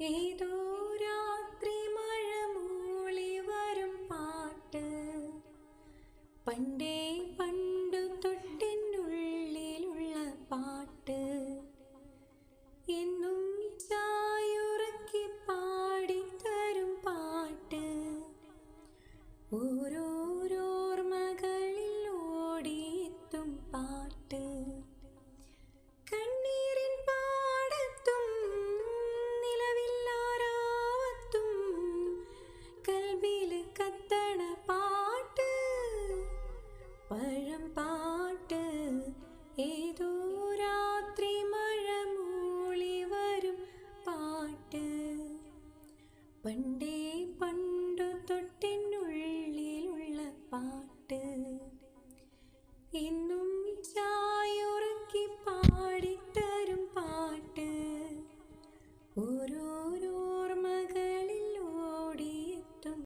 ഏതോ രാത്രി മഴ മൂളി വരും പാട്ട്, പണ്ടേ പണ്ടു തൊട്ടെന്നുള്ളിലുള്ള പാട്ട്, എന്നും ചായുറക്കി പാടിത്തരും പാട്ട്, ഓരോരോർമകളിൽ ഓടിയെത്തും പാട്ട്. കണ്ണീരിൻ പാടത്തും നിലവില്ലാരാവത്തും കൽബില് കത്തണ പാട്ട്, പഴം പാട്ട്. ഏതോ രാത്രി മഴ മൂളി വരും പാട്ട്, പണ്ടേ പണ്ടു തൊട്ടെന്നുള്ളിലുള്ള പാട്ട്, എന്നും ചായുറക്കി പാടിത്തരും പാട്ട്, ഓരോ